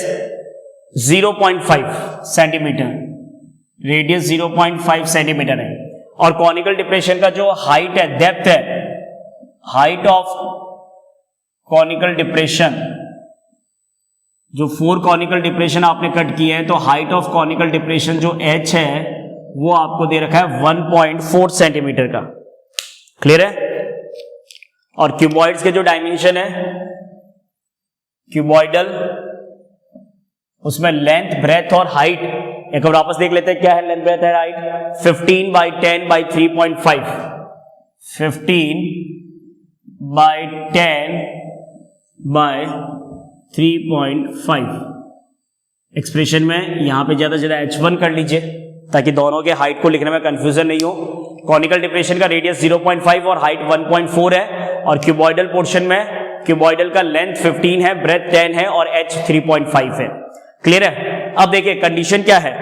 S1: 0.5 centimetre, radius 0.5 centimetre है। और कॉनिकल डिप्रेशन का जो हाइट है, डेप्थ है, हाइट ऑफ कॉनिकल डिप्रेशन, जो 4 कॉनिकल डिप्रेशन आपने कट किए हैं, तो हाइट ऑफ कॉनिकल डिप्रेशन जो h है वो आपको दे रखा है 1.4 सेंटीमीटर का। क्लियर है? और क्यूबॉइड्स के जो डायमेंशन है क्यूबॉइडल, उसमें लेंथ, ब्रेथ और हाइट एक बार वापस देख लेते हैं क्या है लेंथ, ब्रेथ और height. 15 by 10 by 3.5, 15 by 10 by 3.5। Expression में यहां पे ज्यादा से ज्यादा h1 कर लीजिए ताकि दोनों के हाइट को लिखने में कंफ्यूजन नहीं हो। कॉनिकल डिप्रेशन का रेडियस 0.5 और हाइट 1.4 है। और क्यूबॉइडल पोर्शन में क्यूबॉइडल का लेंथ 15 है, ब्रेथ 10 है और h 3.5 है। क्लियर है? अब देखिए कंडीशन क्या है।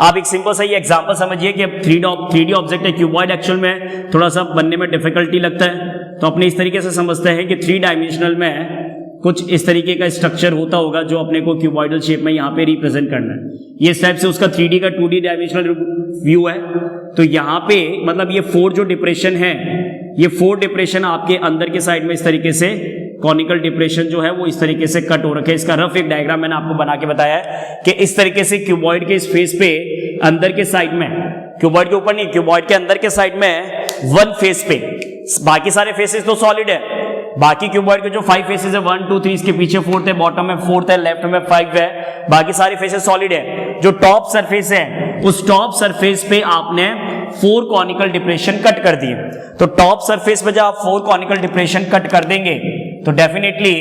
S1: आप एक सिंपल सा ये एग्जांपल समझिए कि अब 3D ऑब्जेक्ट है। क्यूबॉइड एक्चुअल में थोड़ा सा बनने में डिफिकल्टी लगता है, तो अपने इस तरीके से समझते हैं कि 3 डायमेंशनल में कुछ इस तरीके का स्ट्रक्चर होता होगा जो अपने को क्यूबॉइडल शेप में यहाँ पे रिप्रेजेंट करना है। ये इस टाइप से उसका 3D का 2D डायमेंशनल व्यू है। तो यहाँ पे मतलब ये 4 जो डिप्रेशन है, ये 4 डिप्रेशन आपके अंदर के साइड में इस तरीके से कॉनिकल डिप्रेशन जो है वो इस तरीके से कट हो रखे हैं। इसका रफ एक डायग्राम मैंने आपको बना के बताया है कि इस तरीके से क्यूबॉइड के इस फेस पे अंदर के साइड में, क्यूबॉइड के ऊपर नहीं, क्यूबॉइड के अंदर के साइड में 1 फेस पे, बाकी सारे फेसेस तो सॉलिड है, बाकी क्यूबॉइड के जो 5 फेसेस है 1 2 3, इसके पीछे 4th है, बॉटम में 4th है, लेफ्ट में 5 है, बाकी सारे फेसेस सॉलिड है। जो टॉप सरफेस है उस टॉप सरफेस पे आपने 4 कॉनिकल डिप्रेशन कट कर दिए। तो टॉप सरफेस पे जब आप 4 कॉनिकल डिप्रेशन कट कर देंगे तो डेफिनेटली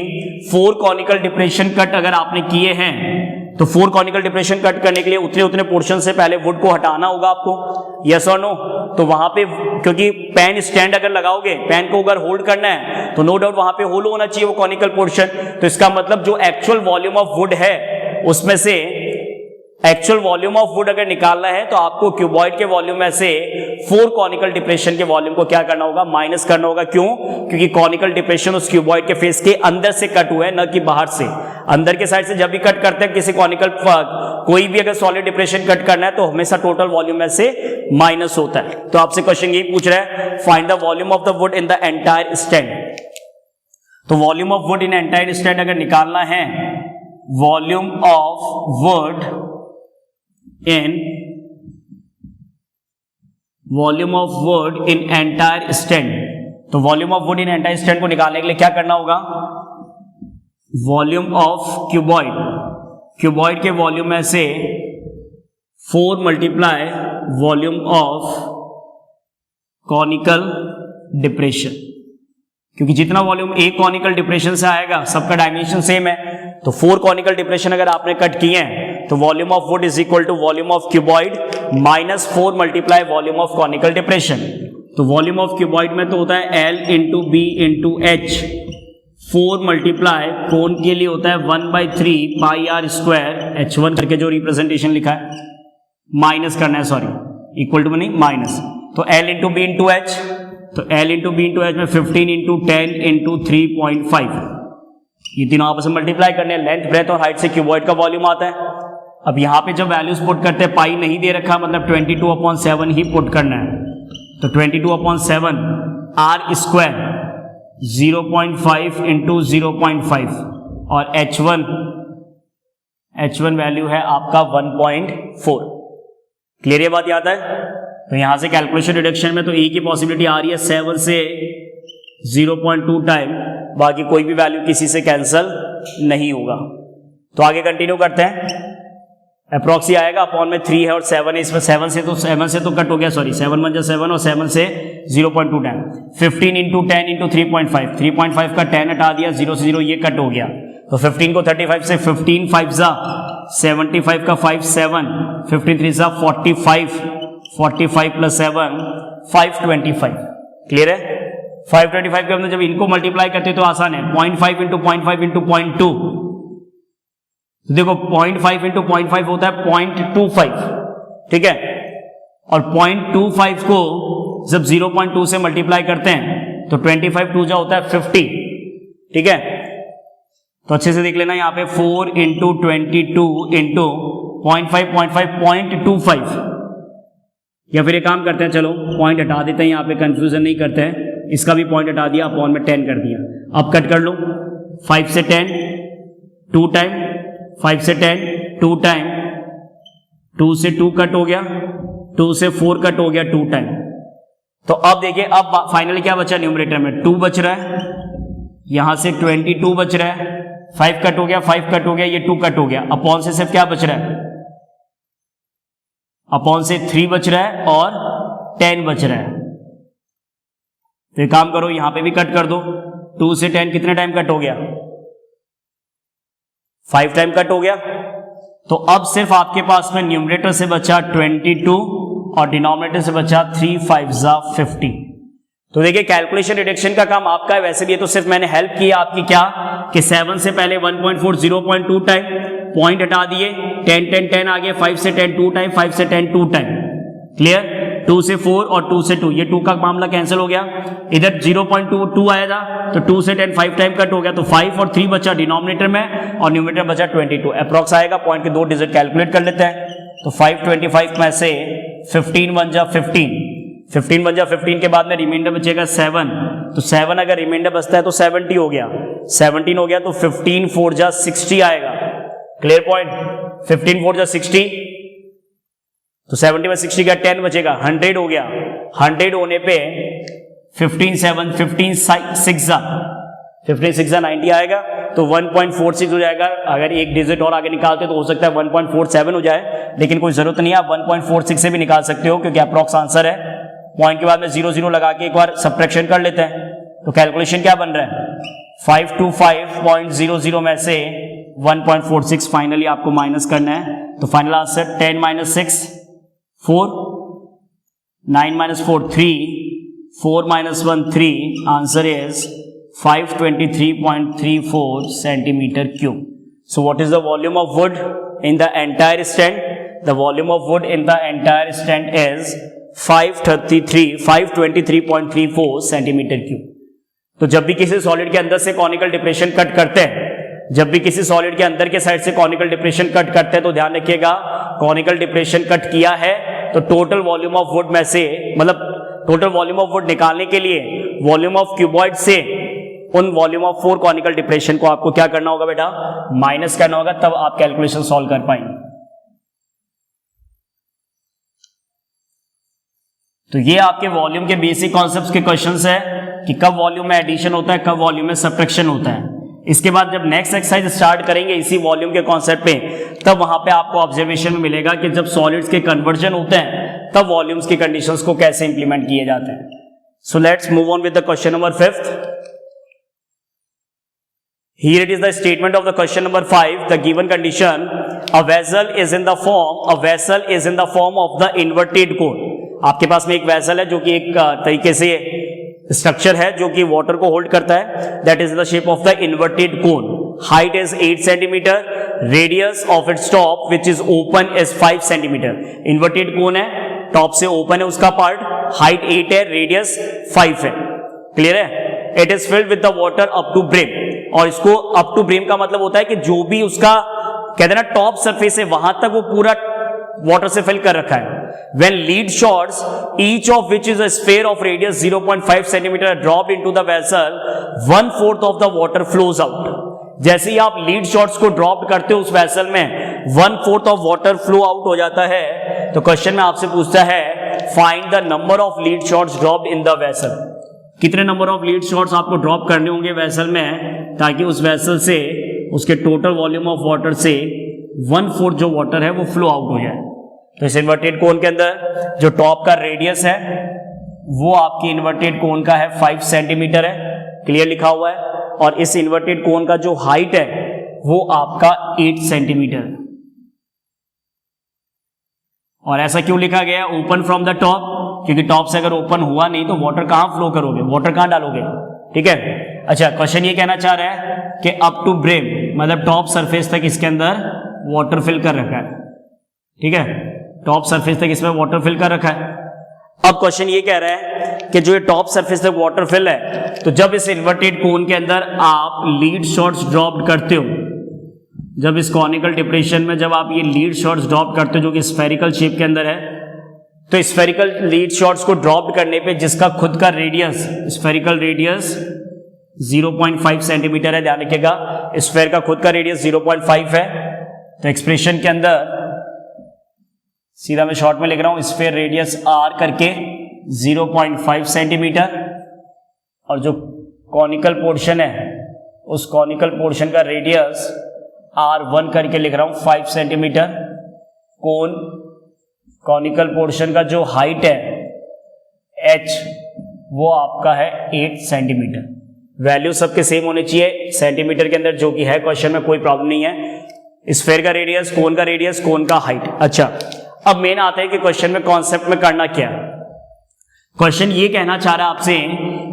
S1: 4 कॉनिकल डिप्रेशन कट अगर आपने किए हैं तो 4 कॉनिकल डिप्रेशन कट करने के लिए उतने पोर्शन से पहले वुड को हटाना होगा आपको, यस और नो? तो वहां पे क्योंकि पेन स्टैंड अगर लगाओगे, पेन को अगर होल्ड करना है तो नो डाउट वहां पे होल होना चाहिए वो कॉनिकल पोर्शन। तो इसका मतलब जो एक्चुअल वॉल्यूम ऑफ वुड है उसमें से एक्चुअल वॉल्यूम ऑफ वुड अगर निकालना है तो आपको क्यूबॉइड के वॉल्यूम में से 4 कॉनिकल डिप्रेशन के वॉल्यूम को क्या करना होगा? माइनस करना होगा। क्यों? क्योंकि कॉनिकल डिप्रेशन उस क्यूबॉइड के फेस के अंदर से कट हुआ है, न कि बाहर से। अंदर के साइड से जब भी कट करते हैं किसी कॉनिकल, कोई भी अगर सॉलिड डिप्रेशन कट करना है तो हमेशा टोटल वॉल्यूम में से माइनस होता है। तो आपसे क्वेश्चन यही पूछ रहा है, find the volume of the wood in the entire stand. तो volume of wood in entire stand अगर निकालना है, volume of wood in volume of wood in entire stand, तो volume of wood in entire stand को निकालने के लिए क्या करना होगा? वॉल्यूम ऑफ क्यूबॉइड, क्यूबॉइड के वॉल्यूम में से 4 multiply volume of conical depression, क्योंकि जितना वॉल्यूम एक कॉनिकल डिप्रेशन से आएगा सबका डायमेंशन सेम है। तो 4 कॉनिकल डिप्रेशन अगर आपने कट किए हैं तो volume of wood is equal to volume of cuboid minus 4 multiply volume of conical depression. तो वॉल्यूम ऑफ क्यूबॉइड में तो होता है L into B into h, 4 multiply cone के लिए होता है 1/3 पाई आर स्क्वायर H1 करके जो रिप्रेजेंटेशन लिखा है, माइनस करना है, सॉरी इक्वल टू नहीं माइनस। तो L into B into H, तो L into B into H में 15 इंटू 10 इंटू 3.5, ये तीनों आपस में मल्टीप्लाई करने हैं। लेंथ, ब्रेथ और हाइट से क्यूबॉइड का वॉल्यूम आता है। अब यहां पे जब वैल्यूज पुट करते हैं, पाई नहीं दे रखा, मतलब 22/7 ही पुट करना है। तो 22/7 आर स्क्वायर 0.5 इंटू 0.5 और H1 वैल्यू है आपका 1.4। क्लियर ये बात याद है? तो यहां से कैलकुलेशन डिडक्शन में तो E की पॉसिबिलिटी आ रही है 7 से 0.2 टाइम, बाकी कोई भी वैल्यू किसी से कैंसल नहीं होगा। तो आगे कंटिन्यू करते हैं। अप्रॉक्सी आएगा, अपॉन में 3 है और 7 है, इसमें 7 से तो कट हो गया, सॉरी 7 1 7 और 7 से 0.2 टाइम। 15 इंटू 10 इंटू 3.5, 3.5 का 10 हटा दिया, 0 से 0 ये कट हो गया, तो 15 को 35 से 15 5 जा 75 का 5 7, 15 3 जा 45, 45 प्लस 7 525। क्लियर है? 525 के अंदर जब इनको मल्टीप्लाई करते तो आसान है, 0.5 इंटू 0.5 इंटू 0.2, देखो 0.5 इंटू 0.5 होता है 0.25, ठीक है, और 0.25 को जब 0.2 से मल्टीप्लाई करते हैं तो 25 2 जा होता है 50, ठीक है। तो अच्छे से देख लेना यहाँ पे 4 इंटू 22 इंटू 0.5 या फिर एक काम करते हैं, चलो पॉइंट हटा देते हैं, यहाँ पे कंफ्यूजन नहीं करते हैं, इसका भी पॉइंट हटा दिया, अपॉन में 10 कर दिया। अब कट कर लो, 5 से 10 2 टाइम, 5 से 10 2 टाइम, 2 से 2 कट हो गया, 2 से 4 कट हो गया 2 टाइम। तो अब देखिए, अब फाइनली क्या बचा न्यूमरेटर में, 2 बच रहा है, यहां से 22 बच रहा है, 5 कट हो गया, 5 कट हो गया, ये 2 कट हो गया, अपॉन से सिर्फ क्या बच रहा है, अपॉन से 3 बच रहा है और 10 बच रहा है। तो एक काम करो, यहां पे भी कट कर दो, 2 से 10 कितने टाइम कट हो गया, 5 टाइम कट हो गया। तो अब सिर्फ आपके पास में न्यूमरेटर से बचा 22 और डिनोमिनेटर से बचा 3 5 जा 50। तो देखिए कैलकुलेशन डिडक्शन का काम आपका है, वैसे भी ये तो सिर्फ मैंने हेल्प की आपकी, क्या कि 7 से पहले 1.4 0.2 टाइम, पॉइंट हटा दिए, 10 10 10 आ गए, 5 से 10 2 टाइम, 5 से 10 2 टाइम। क्लियर? 2 से 4 और 2 से 2, ये 2 का मामला कैंसिल हो गया, इधर 0.2 आया था, तो 2 से 10 5 टाइम कट हो गया, तो 5 और 3 बचा डिनोमिनेटर में और न्यूमरेटर बचा 22। अप्रॉक्स आएगा, पॉइंट के 2 डिजिट कैलकुलेट कर लेते हैं। तो 525 में से 15 1 जा 15, 15 1 जा 15 के बाद में रिमाइंडर बचेगा 7, तो 7 अगर रिमाइंडर बचता है तो 70 हो गया, 17 हो गया, तो 15 4 जा 60 आएगा। Clear point? 15 4 जा 60, तो 70 में 60 का 10 बचेगा, 100 हो गया, 100 होने पे 15 7 15 6 जा 90 आएगा, तो 1.46 हो जाएगा। अगर एक डिजिट और आगे निकालते तो हो सकता है 1.47 हो जाए, लेकिन कोई जरूरत नहीं है, आप 1.46 से भी निकाल सकते हो क्योंकि अप्रॉक्स आंसर है। पॉइंट के बाद में 0 0 लगा के एक बार सब्ट्रैक्शन कर लेते हैं, तो कैलकुलेशन क्या बन रहा है, 525.00 में से 1.46 फाइनली आपको माइनस करना है। तो final answer 10 - 6 4, 9 - 4 3, 4 - 1 3, answer is 523.34 centimeter cube. So what is the volume of wood in the entire stand? The volume of wood in the entire stand is 523.34 centimeter cube. तो जब भी किसी सॉलिड के अंदर से कॉनिकल डिप्रेशन कट करते हैं, जब भी किसी सॉलिड के अंदर के साइड से कॉनिकल डिप्रेशन कट करते हैं, तो ध्यान रखिएगा कॉनिकल डिप्रेशन कट किया है तो टोटल वॉल्यूम ऑफ वुड में से, मतलब टोटल वॉल्यूम ऑफ वुड निकालने के लिए वॉल्यूम ऑफ क्यूबॉइड से उन वॉल्यूम ऑफ 4 कॉनिकल डिप्रेशन को आपको क्या करना होगा बेटा, माइनस करना होगा, तब आप कैलकुलेशन सॉल्व कर पाएंगे। तो ये आपके वॉल्यूम के बेसिक कॉन्सेप्ट्स के क्वेश्चंस है कि कब वॉल्यूम में एडिशन होता है, कब वॉल्यूम में सब्ट्रैक्शन होता है। इसके बाद जब नेक्स्ट एक्सरसाइज स्टार्ट करेंगे इसी वॉल्यूम के कॉन्सेप्ट पे, तब वहां पे आपको ऑब्जर्वेशन में मिलेगा कि जब सॉलिड्स के कन्वर्जन होते हैं तब वॉल्यूम्स की कंडीशंस को कैसे इंप्लीमेंट किए जाते हैं। So let's move on with the question number 5th. Here it is the statement of the question number 5. The given condition, a vessel is in the form of the inverted cone. आपके पास में एक vessel है जो कि एक तरीके से structure है जो कि वाटर को होल्ड करता है, that is the shape of the inverted cone. Height is 8 centimetre, radius of its top which is open is 5 centimetre. Inverted कोन है, टॉप से ओपन है उसका पार्ट, हाइट 8 है, रेडियस 5 है. क्लियर है? It is filled with the water up to brim. और इसको up to brim का मतलब होता है कि जो भी उसका कहते हैं ना टॉप सरफेस है वहां तक वो पूरा वाटर से फिल कर रखा है. When lead shots, each of which is a sphere of radius 0.5 centimeter, are dropped into the vessel, 1/4 of the water flows out. जैसे ही आप लीड शॉट्स को ड्रॉप करते हो उस वेसल में 1/4 ऑफ वाटर फ्लो आउट हो जाता है। तो क्वेश्चन में आपसे पूछता है find the number of lead shots dropped in the vessel. कितने नंबर ऑफ लीड शॉट्स आपको ड्रॉप करने होंगे वेसल में ताकि उस वेसल से उसके टोटल वॉल्यूम ऑफ वाटर से 1/4 जो वाटर है वो फ्लो आउट हो जाए। तो इस इन्वर्टेड कोन के अंदर जो टॉप का रेडियस है वो आपकी इन्वर्टेड कोन का है 5 सेंटीमीटर है, क्लियर लिखा हुआ है, और इस इन्वर्टेड कोन का जो हाइट है वो आपका 8 सेंटीमीटर है। और ऐसा क्यों लिखा गया है ओपन फ्रॉम द टॉप, क्योंकि टॉप से अगर ओपन हुआ नहीं तो वाटर कहां फ्लो करोगे, वाटर कहां डालोगे, ठीक है। अच्छा, क्वेश्चन ये कहना चाह रहा है कि अप टू ब्रेम मतलब टॉप सरफेस तक इसके अंदर वाटर फिल कर रखा है, ठीक है, टॉप सरफेस तक इसमें वाटर फिल कर रखा है। अब क्वेश्चन ये कह रहा है कि जो ये टॉप सरफेस तक वाटर फिल है, तो जब इस इन्वर्टेड कोन के अंदर आप लीड शॉट्स ड्रॉप करते हो, जब इस कॉनिकल डिप्रेशन में जब आप ये लीड शॉट्स ड्रॉप करते हो जो कि स्फेरिकल शेप के अंदर है, तो स्फेरिकल लीड शॉट्स को ड्रॉप करने पे जिसका खुद का रेडियस, स्फेरिकल रेडियस 0.5 सेंटीमीटर है, ध्यान रखिएगा स्फेयर का खुद का रेडियस 0.5 है। तो एक्सप्रेशन के अंदर सीधा मैं शॉर्ट में लिख रहा हूं स्फेयर रेडियस r करके 0.5 सेंटीमीटर, और जो कॉनिकल पोर्शन है उस कॉनिकल पोर्शन का रेडियस r1 करके लिख रहा हूं 5 सेंटीमीटर। कोन कॉनिकल पोर्शन का जो हाइट है h वो आपका है 8 सेंटीमीटर। वैल्यू सबके सेम होने चाहिए सेंटीमीटर के अंदर, जो कि है क्वेश्चन में, कोई प्रॉब्लम नहीं है। स्फेयर का रेडियस, कोन का हाइट। अच्छा, अब मेन आता है कि क्वेश्चन में कॉन्सेप्ट में करना क्या है। क्वेश्चन ये कहना चाह रहा है आपसे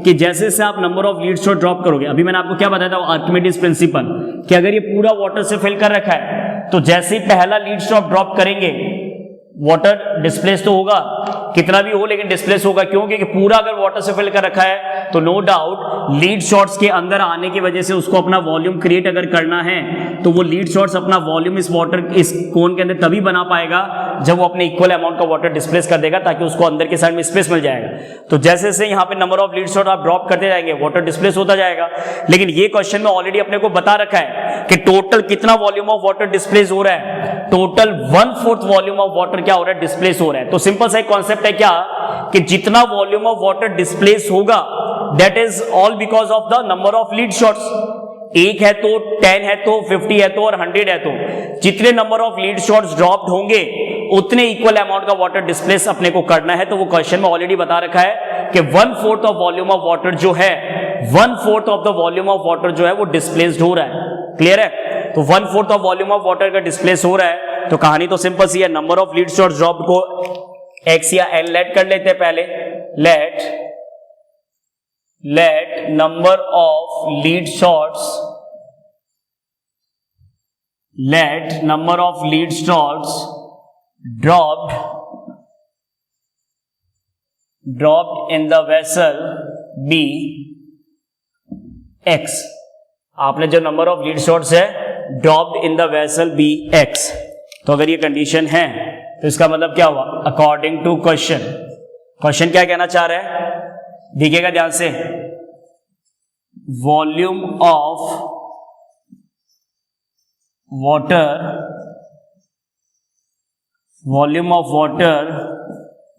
S1: कि जैसे से आप number of lead shot drop करोगे, अभी मैंने आपको क्या बताया था आर्किमिडीज प्रिंसिपल, कि अगर ये पूरा वाटर से फिल कर रखा है तो जैसे ही पहला लीड शॉट ड्रॉप करेंगे वाटर डिस्प्लेस तो होगा, कितना भी हो लेकिन डिस्प्लेस होगा। क्यों? क्योंकि पूरा अगर वाटर से फिल कर रखा है तो नो डाउट लीड शॉट्स के अंदर आने की वजह से उसको अपना वॉल्यूम क्रिएट अगर करना है तो वो लीड शॉट्स अपना वॉल्यूम इस कोन के अंदर तभी बना पाएगा जब वो अपने इक्वल अमाउंट का वाटर डिस्प्लेस कर देगा, ताकि उसको अंदर के साइड में स्पेस मिल जाएगा। तो जैसे जैसे यहाँ पे नंबर ऑफ लीड शॉट आप ड्रॉप करते जाएंगे वाटर डिस्प्लेस होता जाएगा। लेकिन ये क्वेश्चन में ऑलरेडी अपने को बता रखा है कि टोटल कितना वॉल्यूम ऑफ वाटर डिस्प्लेस हो रहा है, टोटल 1/4 वॉल्यूम ऑफ वाटर क्या हो रहा है, डिस्प्लेस हो रहा है। तो सिंपल सा एक कॉन्सेप्ट है क्या कि जितना वॉल्यूम ऑफ वाटर डिस्प्लेस होगा that is all because of the number of lead shots. 1 है तो 10 है तो 50 है तो और 100 है तो जितने number of lead shots dropped होंगे उतने इक्वल अमाउंट का वाटर डिस्प्लेस अपने को करना है। तो वो क्वेश्चन में ऑलरेडी बता रखा है कि 1/4 ऑफ वॉल्यूम ऑफ वाटर जो है 1/4 of the volume of water जो है वो डिस्प्लेस्ड हो रहा है। क्लियर है? तो 1/4 ऑफ वॉल्यूम ऑफ वाटर का डिस्प्लेस हो रहा है तो कहानी तो सिंपल सी है। Number of lead shots dropped को x या n लेट कर लेते हैं पहले। Let number of lead shots dropped in the vessel be x। आपने जो नंबर ऑफ लीड शॉट्स है dropped in the vessel be x, तो अगर ये कंडीशन है तो इसका मतलब क्या हुआ अकॉर्डिंग टू क्वेश्चन क्या कहना चाह रहा है, देखिएगा ध्यान से। Volume of water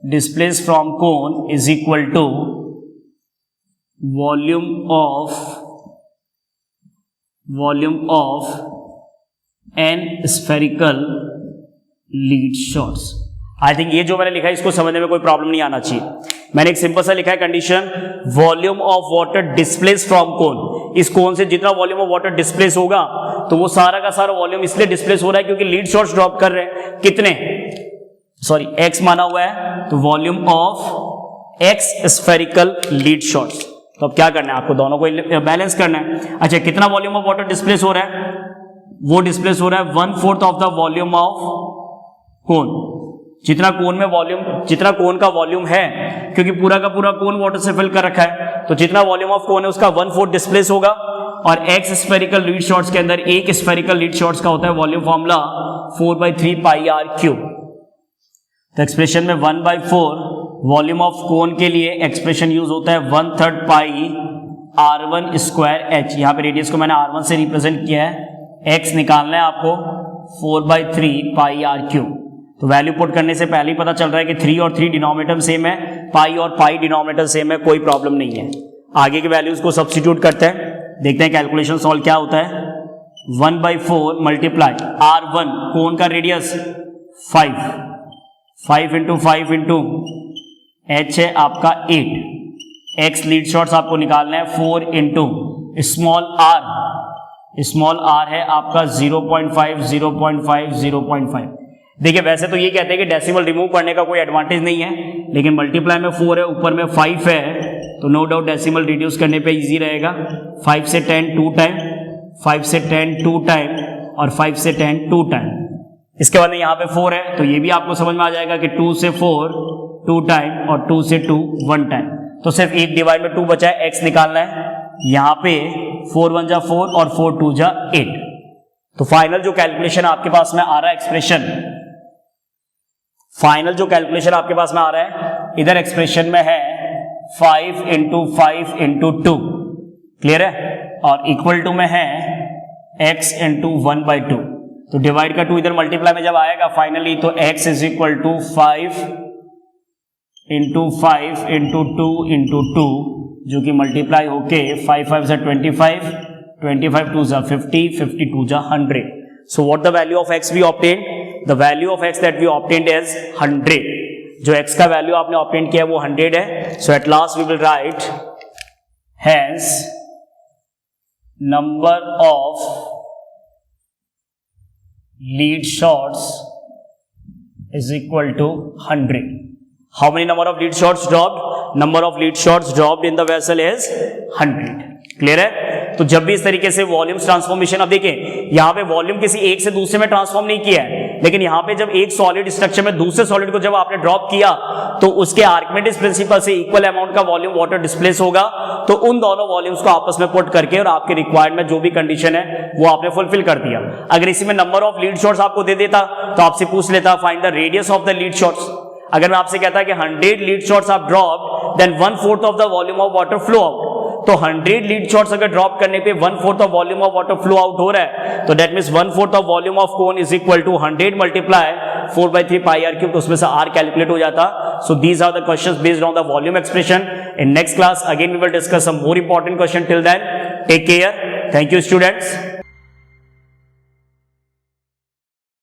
S1: displace from cone is equal to volume of an spherical lead shots. I think ये जो मैंने लिखा है इसको समझने में कोई प्रॉब्लम नहीं आना चाहिए। मैंने एक सिंपल सा लिखा है condition volume of water displace from cone. इस कोन से जितना वॉल्यूम ऑफ वाटर डिस्प्लेस होगा तो वो सारा का सारा वॉल्यूम इसलिए डिस्प्लेस हो रहा है क्योंकि लीड शॉट्स ड्रॉप कर रहे हैं कितने, सॉरी x माना हुआ है, तो volume of x spherical lead shots. तो अब क्या करना है आपको, दोनों को बैलेंस करना है। अच्छा, कितना वॉल्यूम ऑफ वाटर डिस्प्लेस हो रहा है, वो डिस्प्लेस हो रहा है 1/4 ऑफ द वॉल्यूम ऑफ कोन। जितना कोन का वॉल्यूम है, क्योंकि पूरा का पूरा कोन वाटर से फिल कर रखा है, तो जितना वॉल्यूम ऑफ कोन है उसका 1/4 डिस्प्लेस होगा। और x स्फेरिकल लीड शॉट्स के अंदर एक स्फेरिकल लीड शॉट्स का होता है volume formula 4/3 pi r cube. तो एक्सप्रेशन में 1/4 वॉल्यूम ऑफ कोन के लिए एक्सप्रेशन यूज होता है 1/3 पाई R1 स्क्वायर h, यहाँ पे रेडियस को मैंने R1 से रिप्रेजेंट किया है, x निकालना है आपको 4/3 पाई r क्यूब। तो वैल्यू पुट करने से पहले ही पता चल रहा है कि 3 और 3 डिनोमिनेटर सेम है, पाई और पाई डिनोमिनेटर सेम है, कोई प्रॉब्लम नहीं है। आगे के वैल्यूज को सब्स्टिट्यूट करते हैं, देखते हैं कैलकुलेशन सॉल्व क्या होता है। 1/4 मल्टीप्लाई R1 कोन का रेडियस 5 इंटू 5 इंटू h है आपका 8, x लीड शॉर्ट्स आपको निकालना है 4 इंटू स्मॉल r है आपका 0.5। देखिए वैसे तो ये कहते हैं कि डेसिमल रिमूव करने का कोई एडवांटेज नहीं है, लेकिन मल्टीप्लाई में 4 है, ऊपर में 5 है, तो नो डाउट डेसिमल रिड्यूस करने पे इजी रहेगा। 5 से 10 2 टाइम, 5 से 10 2 टाइम और 5 से 10 2 टाइम। इसके बाद यहाँ पे 4 है, तो ये भी आपको समझ में आ जाएगा कि 2 से 4 2 टाइम और 2 से 2 1 टाइम। तो सिर्फ 1 डिवाइड में 2 बचा है, x निकालना है। यहाँ पे 4 1 जा 4 और 4 2 जा 8। तो फाइनल जो कैलकुलेशन आपके पास में आ रहा है एक्सप्रेशन, फाइनल जो कैलकुलेशन आपके पास में आ रहा है इधर एक्सप्रेशन में है 5 इंटू 5 इंटू 2, क्लियर है, और इक्वल टू में है x इंटू 1/2। तो डिवाइड का 2 इधर मल्टीप्लाई में जब आएगा फाइनली, तो x is equal to 5 into 5 into 2 into 2, जो कि मल्टीप्लाई होके 5 5 जा 25, 25 2 जा 50, 50 2 जा 100। So what the value of x we obtain? The value of x that we obtained is 100। जो x का वैल्यू आपने ऑब्टेन किया वो 100 है। So at last we will write hence number of lead shots is equal to 100. How many number of lead shots dropped? Number of lead shots dropped in the vessel is 100. Clear है? तो जब भी इस तरीके से volume transformation, अब देखें यहाँ पे वॉल्यूम किसी एक से दूसरे में ट्रांसफॉर्म नहीं किया है, लेकिन यहाँ पे जब एक सॉलिड स्ट्रक्चर में दूसरे सॉलिड को जब आपने ड्रॉप किया तो उसके आर्किमिडीज प्रिंसिपल से इक्वल अमाउंट का वॉल्यूम वाटर डिस्प्लेस होगा। तो उन दोनों वॉल्यूम्स को आपस में पुट करके और आपके रिक्वायर्ड में जो भी कंडीशन है वो आपने फुलफिल कर दिया। अगर इसी में नंबर ऑफ लीड शॉट्स आपको दे देता तो आपसे पूछ लेता find the radius of the lead shots. अगर मैं आपसे कहता कि 100 लीड शॉट्स आप drop, then 1/4 of the volume of water flow out. तो 100 लीड शॉट्स अगर ड्रॉप करने पे 1/4 of volume of water flow out हो रहा है, तो that means 1/4 of volume of cone is equal to 100 multiply 4/3 pi r cube. तो उसमें से r कैलकुलेट हो जाता। So these are the questions based on the volume expression. In next class again we will discuss some more important question. Till then take care. Thank you students.